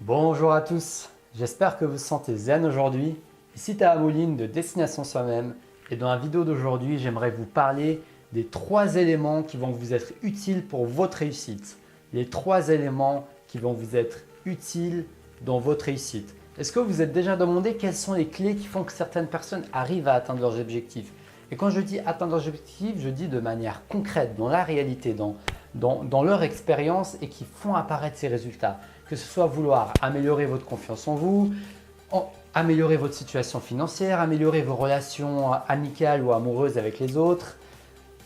Bonjour à tous, j'espère que vous vous sentez zen aujourd'hui. Ici Amouline de Destination Soi-même et dans la vidéo d'aujourd'hui, j'aimerais vous parler des 3 éléments qui vont vous être utiles pour votre réussite. Les 3 éléments qui vont vous être utiles dans votre réussite. Est-ce que vous vous êtes déjà demandé quelles sont les clés qui font que certaines personnes arrivent à atteindre leurs objectifs? Et quand je dis atteindre leurs objectifs, je dis de manière concrète, dans la réalité, dans leur expérience et qui font apparaître ces résultats. Que ce soit vouloir améliorer votre confiance en vous, améliorer votre situation financière, améliorer vos relations amicales ou amoureuses avec les autres,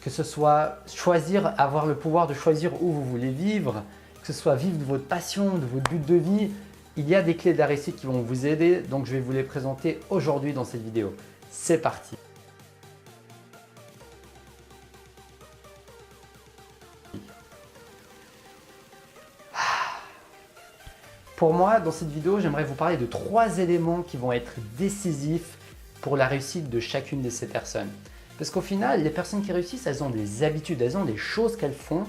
que ce soit choisir, avoir le pouvoir de choisir où vous voulez vivre, que ce soit vivre de votre passion, de votre but de vie. Il y a des clés de la réussite qui vont vous aider, donc je vais vous les présenter aujourd'hui dans cette vidéo. C'est parti! Pour moi, dans cette vidéo, j'aimerais vous parler de 3 éléments qui vont être décisifs pour la réussite de chacune de ces personnes. Parce qu'au final, les personnes qui réussissent, elles ont des habitudes, elles ont des choses qu'elles font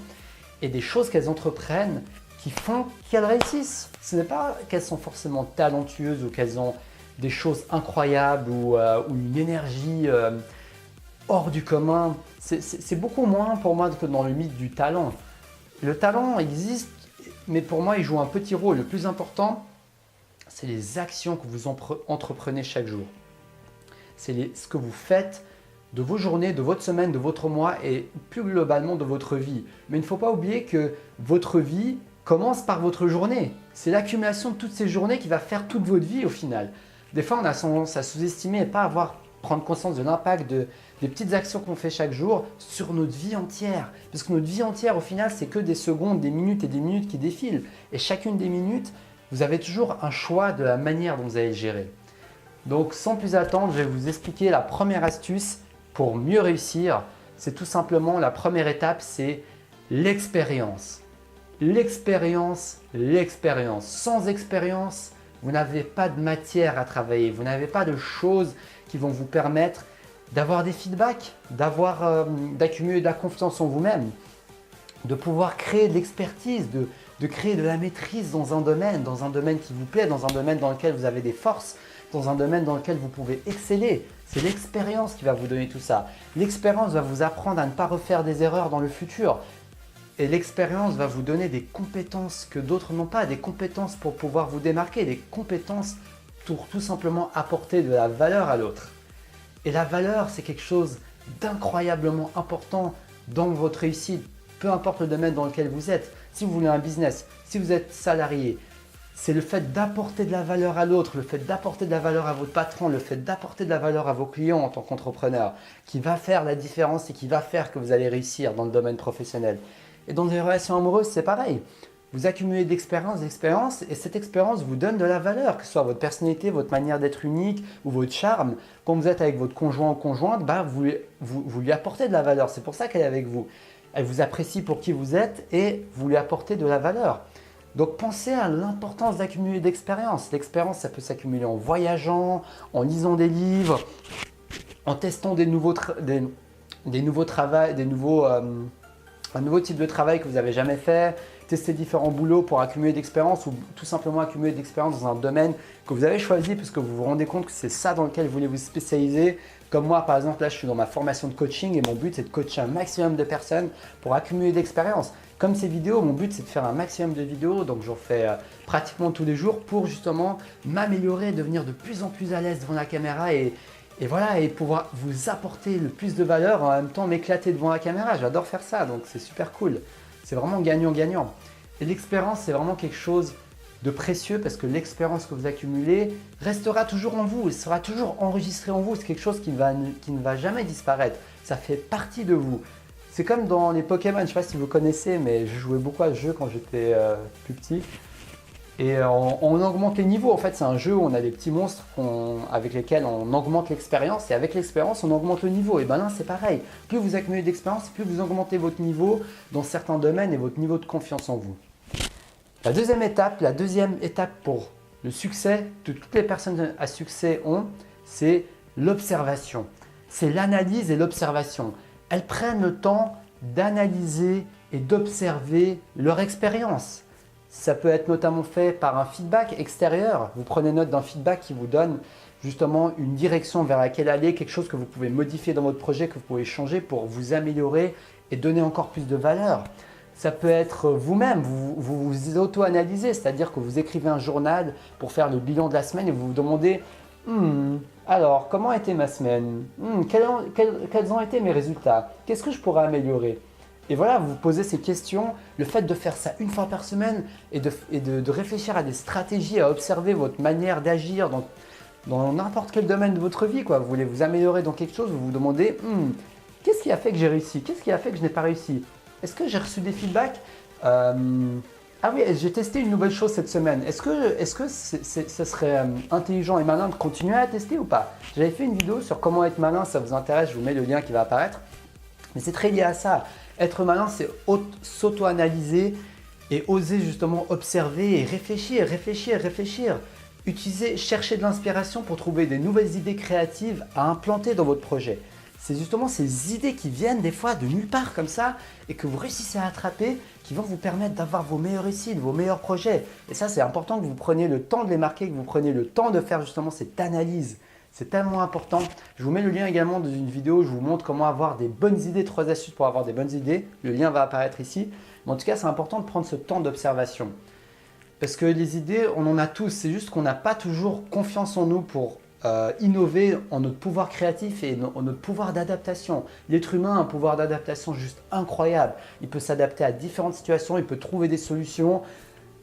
et des choses qu'elles entreprennent qui font qu'elles réussissent. Ce n'est pas qu'elles sont forcément talentueuses ou qu'elles ont des choses incroyables ou une énergie hors du commun. C'est beaucoup moins pour moi que dans le mythe du talent. Le talent existe, mais pour moi, il joue un petit rôle. Le plus important, c'est les actions que vous entreprenez chaque jour. C'est ce que vous faites de vos journées, de votre semaine, de votre mois et plus globalement de votre vie. Mais il ne faut pas oublier que votre vie commence par votre journée. C'est l'accumulation de toutes ces journées qui va faire toute votre vie au final. Des fois, on a tendance à sous-estimer et pas prendre conscience de l'impact des petites actions qu'on fait chaque jour sur notre vie entière. Parce que notre vie entière, au final, c'est que des secondes, des minutes et des minutes qui défilent. Et chacune des minutes, vous avez toujours un choix de la manière dont vous allez gérer. Donc, sans plus attendre, je vais vous expliquer la première astuce pour mieux réussir. C'est tout simplement la première étape, c'est l'expérience. L'expérience, l'expérience. Sans expérience, vous n'avez pas de matière à travailler. Vous n'avez pas de choses qui vont vous permettre d'avoir des feedbacks, d'accumuler de la confiance en vous-même, de pouvoir créer de l'expertise, de créer de la maîtrise dans un domaine qui vous plaît, dans un domaine dans lequel vous avez des forces, dans un domaine dans lequel vous pouvez exceller. C'est l'expérience qui va vous donner tout ça. L'expérience va vous apprendre à ne pas refaire des erreurs dans le futur. Et l'expérience va vous donner des compétences que d'autres n'ont pas, des compétences pour pouvoir vous démarquer, des compétences pour tout simplement apporter de la valeur à l'autre. Et la valeur, c'est quelque chose d'incroyablement important dans votre réussite, peu importe le domaine dans lequel vous êtes. Si vous voulez un business, si vous êtes salarié, c'est le fait d'apporter de la valeur à l'autre, le fait d'apporter de la valeur à votre patron, le fait d'apporter de la valeur à vos clients en tant qu'entrepreneur qui va faire la différence et qui va faire que vous allez réussir dans le domaine professionnel. Et dans les relations amoureuses, c'est pareil. Vous accumulez d'expérience et cette expérience vous donne de la valeur, que ce soit votre personnalité, votre manière d'être unique ou votre charme. Quand vous êtes avec votre conjoint ou conjointe, vous lui apportez de la valeur. C'est pour ça qu'elle est avec vous. Elle vous apprécie pour qui vous êtes et vous lui apportez de la valeur. Donc pensez à l'importance d'accumuler d'expérience. L'expérience, ça peut s'accumuler en voyageant, en lisant des livres, en testant un nouveau type de travail que vous n'avez jamais fait, tester différents boulots pour accumuler d'expérience ou tout simplement accumuler d'expérience dans un domaine que vous avez choisi parce que vous vous rendez compte que c'est ça dans lequel vous voulez vous spécialiser. Comme moi, par exemple, là, je suis dans ma formation de coaching et mon but, c'est de coacher un maximum de personnes pour accumuler d'expérience. Comme ces vidéos, mon but, c'est de faire un maximum de vidéos, donc j'en fais pratiquement tous les jours pour justement m'améliorer, devenir de plus en plus à l'aise devant la caméra et pouvoir vous apporter le plus de valeur, en même temps m'éclater devant la caméra. J'adore faire ça, donc c'est super cool. C'est vraiment gagnant-gagnant. Et l'expérience, c'est vraiment quelque chose de précieux parce que l'expérience que vous accumulez restera toujours en vous, elle sera toujours enregistrée en vous. C'est quelque chose qui ne va jamais disparaître. Ça fait partie de vous. C'est comme dans les Pokémon, je ne sais pas si vous connaissez, mais je jouais beaucoup à ce jeu quand j'étais plus petit. Et on augmente les niveaux. En fait, c'est un jeu où on a des petits monstres avec lesquels on augmente l'expérience. Et avec l'expérience, on augmente le niveau. Et ben là, c'est pareil. Plus vous accumulez d'expérience, plus vous augmentez votre niveau dans certains domaines et votre niveau de confiance en vous. La deuxième étape pour le succès que toutes les personnes à succès ont, c'est l'observation. C'est l'analyse et l'observation. Elles prennent le temps d'analyser et d'observer leur expérience. Ça peut être notamment fait par un feedback extérieur. Vous prenez note d'un feedback qui vous donne justement une direction vers laquelle aller, quelque chose que vous pouvez modifier dans votre projet, que vous pouvez changer pour vous améliorer et donner encore plus de valeur. Ça peut être vous-même, vous auto-analysez, c'est-à-dire que vous écrivez un journal pour faire le bilan de la semaine et vous vous demandez alors, comment a été ma semaine? Quels ont été mes résultats? Qu'est-ce que je pourrais améliorer? Et voilà, vous vous posez ces questions. Le fait de faire ça une fois par semaine et de réfléchir à des stratégies, à observer votre manière d'agir dans n'importe quel domaine de votre vie, quoi. Vous voulez vous améliorer dans quelque chose, vous vous demandez qu'est-ce qui a fait que j'ai réussi? Qu'est-ce qui a fait que je n'ai pas réussi? Est-ce que j'ai reçu des feedbacks? Ah oui, j'ai testé une nouvelle chose cette semaine. Est-ce que ce serait intelligent et malin de continuer à tester ou pas? J'avais fait une vidéo sur comment être malin, ça vous intéresse, je vous mets le lien qui va apparaître. Mais c'est très lié à ça. Être malin, c'est s'auto-analyser et oser justement observer et réfléchir. Chercher de l'inspiration pour trouver des nouvelles idées créatives à implanter dans votre projet. C'est justement ces idées qui viennent des fois de nulle part comme ça et que vous réussissez à attraper qui vont vous permettre d'avoir vos meilleures réussites, vos meilleurs projets. Et ça, c'est important que vous preniez le temps de les marquer, que vous preniez le temps de faire justement cette analyse. C'est tellement important. Je vous mets le lien également dans une vidéo où je vous montre comment avoir des bonnes idées, 3 astuces pour avoir des bonnes idées. Le lien va apparaître ici. Mais en tout cas, c'est important de prendre ce temps d'observation. Parce que les idées, on en a tous. C'est juste qu'on n'a pas toujours confiance en nous pour innover en notre pouvoir créatif et en notre pouvoir d'adaptation. L'être humain a un pouvoir d'adaptation juste incroyable. Il peut s'adapter à différentes situations, il peut trouver des solutions.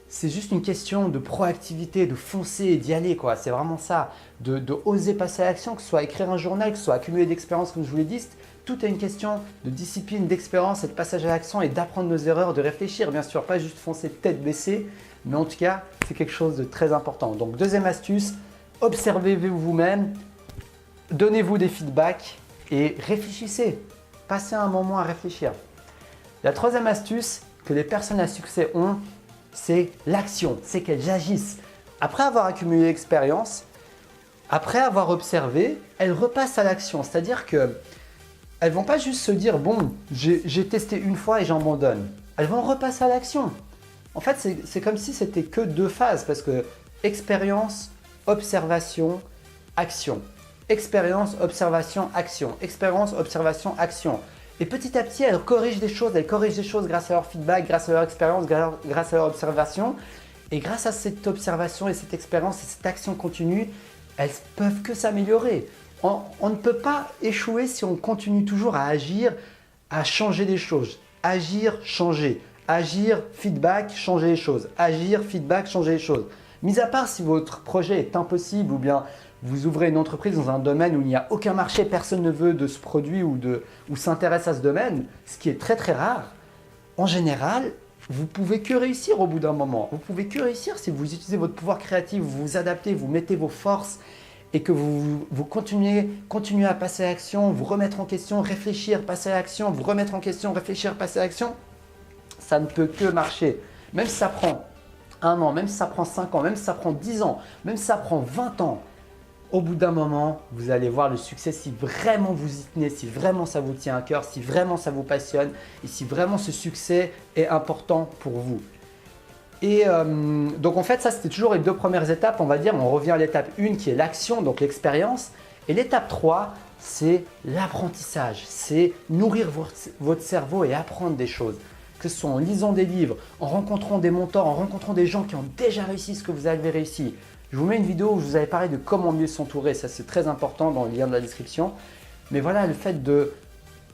C'est juste une question de proactivité, de foncer et d'y aller, quoi. C'est vraiment ça, de oser passer à l'action, que ce soit écrire un journal, que ce soit accumuler d'expérience, comme je vous l'ai dit. Tout est une question de discipline, d'expérience et de passage à l'action et d'apprendre nos erreurs, de réfléchir. Bien sûr, pas juste foncer tête baissée, mais en tout cas, c'est quelque chose de très important. Donc, deuxième astuce, observez-vous vous-même, donnez-vous des feedbacks et réfléchissez. Passez un moment à réfléchir. La troisième astuce que les personnes à succès ont, c'est l'action, c'est qu'elles agissent. Après avoir accumulé l'expérience, après avoir observé, elles repassent à l'action. C'est-à-dire qu'elles ne vont pas juste se dire « bon, j'ai testé une fois et j'abandonne ». Elles vont repasser à l'action. En fait, c'est comme si c'était que 2 phases parce que expérience, observation, action. Expérience, observation, action. Expérience, observation, action. Et petit à petit, elles corrigent des choses grâce à leur feedback, grâce à leur expérience, grâce à leur observation. Et grâce à cette observation et cette expérience et cette action continue, elles peuvent que s'améliorer. On ne peut pas échouer si on continue toujours à agir, à changer des choses. Agir, changer. Agir, feedback, changer les choses. Agir, feedback, changer les choses. Mis à part si votre projet est impossible ou bien vous ouvrez une entreprise dans un domaine où il n'y a aucun marché, personne ne veut de ce produit ou s'intéresse à ce domaine, ce qui est très très rare, en général, vous pouvez que réussir au bout d'un moment. Vous pouvez que réussir si vous utilisez votre pouvoir créatif, vous vous adaptez, vous mettez vos forces et que vous continuez à passer à l'action, vous remettre en question, réfléchir, passer à l'action, vous remettre en question, réfléchir, passer à l'action. Ça ne peut que marcher. Même si ça prend 1 an, même si ça prend 5 ans, même si ça prend 10 ans, même si ça prend 20 ans, au bout d'un moment, vous allez voir le succès si vraiment vous y tenez, si vraiment ça vous tient à cœur, si vraiment ça vous passionne et si vraiment ce succès est important pour vous. Et donc en fait, ça c'était toujours les 2 premières étapes, on va dire. On revient à l'étape 1 qui est l'action, donc l'expérience. Et l'étape 3, c'est l'apprentissage. C'est nourrir votre cerveau et apprendre des choses. Que ce soit en lisant des livres, en rencontrant des mentors, en rencontrant des gens qui ont déjà réussi ce que vous avez réussi. Je vous mets une vidéo où je vous avais parlé de comment mieux s'entourer, ça c'est très important dans le lien de la description. Mais voilà, le fait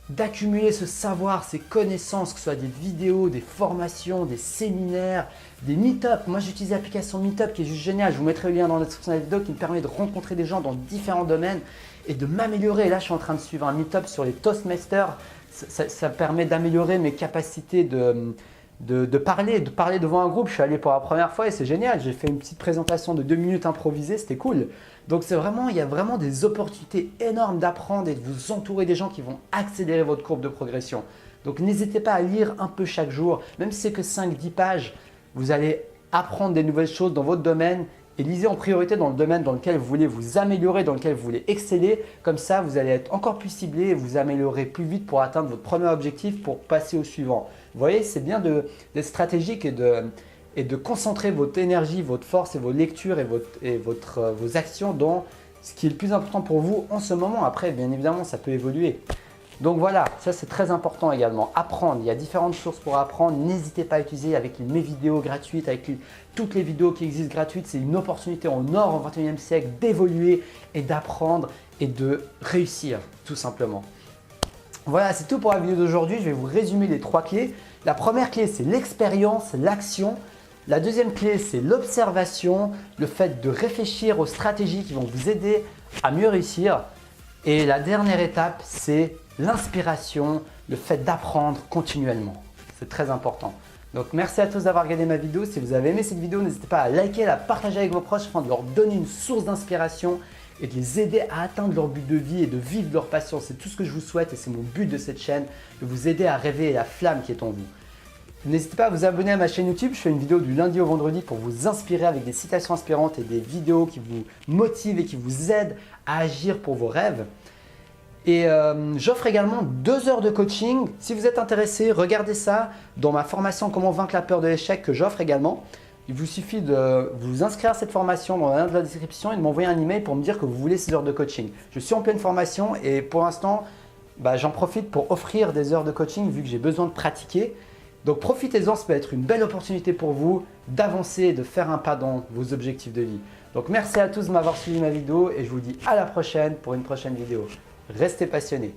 d'accumuler ce savoir, ces connaissances, que ce soit des vidéos, des formations, des séminaires, des meet-up. Moi j'utilise l'application Meetup qui est juste géniale, je vous mettrai le lien dans la description de la vidéo qui me permet de rencontrer des gens dans différents domaines et de m'améliorer. Là je suis en train de suivre un Meetup sur les Toastmasters, ça permet d'améliorer mes capacités de parler devant un groupe. Je suis allé pour la première fois et c'est génial. J'ai fait une petite présentation de 2 minutes improvisée, c'était cool. Donc il y a vraiment des opportunités énormes d'apprendre et de vous entourer des gens qui vont accélérer votre courbe de progression. Donc n'hésitez pas à lire un peu chaque jour, même si c'est que 5-10 pages, vous allez apprendre des nouvelles choses dans votre domaine et lisez en priorité dans le domaine dans lequel vous voulez vous améliorer, dans lequel vous voulez exceller. Comme ça, vous allez être encore plus ciblé et vous améliorer plus vite pour atteindre votre premier objectif pour passer au suivant. Vous voyez, c'est bien d'être stratégique et et de concentrer votre énergie, votre force et vos lectures et vos actions dans ce qui est le plus important pour vous en ce moment. Après, bien évidemment, ça peut évoluer. Donc voilà, ça c'est très important également. Apprendre, il y a différentes sources pour apprendre. N'hésitez pas à utiliser avec mes vidéos gratuites, avec toutes les vidéos qui existent gratuites. C'est une opportunité en or au XXIe siècle d'évoluer et d'apprendre et de réussir tout simplement. Voilà, c'est tout pour la vidéo d'aujourd'hui. Je vais vous résumer les 3 clés. La première clé, c'est l'expérience, l'action. La deuxième clé, c'est l'observation, le fait de réfléchir aux stratégies qui vont vous aider à mieux réussir. Et la dernière étape, c'est l'inspiration, le fait d'apprendre continuellement. C'est très important. Donc merci à tous d'avoir regardé ma vidéo. Si vous avez aimé cette vidéo, n'hésitez pas à liker, à la partager avec vos proches afin de leur donner une source d'inspiration et de les aider à atteindre leur but de vie et de vivre leur passion. C'est tout ce que je vous souhaite et c'est mon but de cette chaîne, de vous aider à réveiller la flamme qui est en vous. N'hésitez pas à vous abonner à ma chaîne YouTube. Je fais une vidéo du lundi au vendredi pour vous inspirer avec des citations inspirantes et des vidéos qui vous motivent et qui vous aident à agir pour vos rêves. Et j'offre également 2 heures de coaching. Si vous êtes intéressé, regardez ça dans ma formation Comment vaincre la peur de l'échec que j'offre également. Il vous suffit de vous inscrire à cette formation dans le lien de la description et de m'envoyer un email pour me dire que vous voulez ces heures de coaching. Je suis en pleine formation et pour l'instant, j'en profite pour offrir des heures de coaching vu que j'ai besoin de pratiquer. Donc profitez-en, ça peut être une belle opportunité pour vous d'avancer et de faire un pas dans vos objectifs de vie. Donc merci à tous de m'avoir suivi ma vidéo et je vous dis à la prochaine pour une prochaine vidéo. Restez passionnés.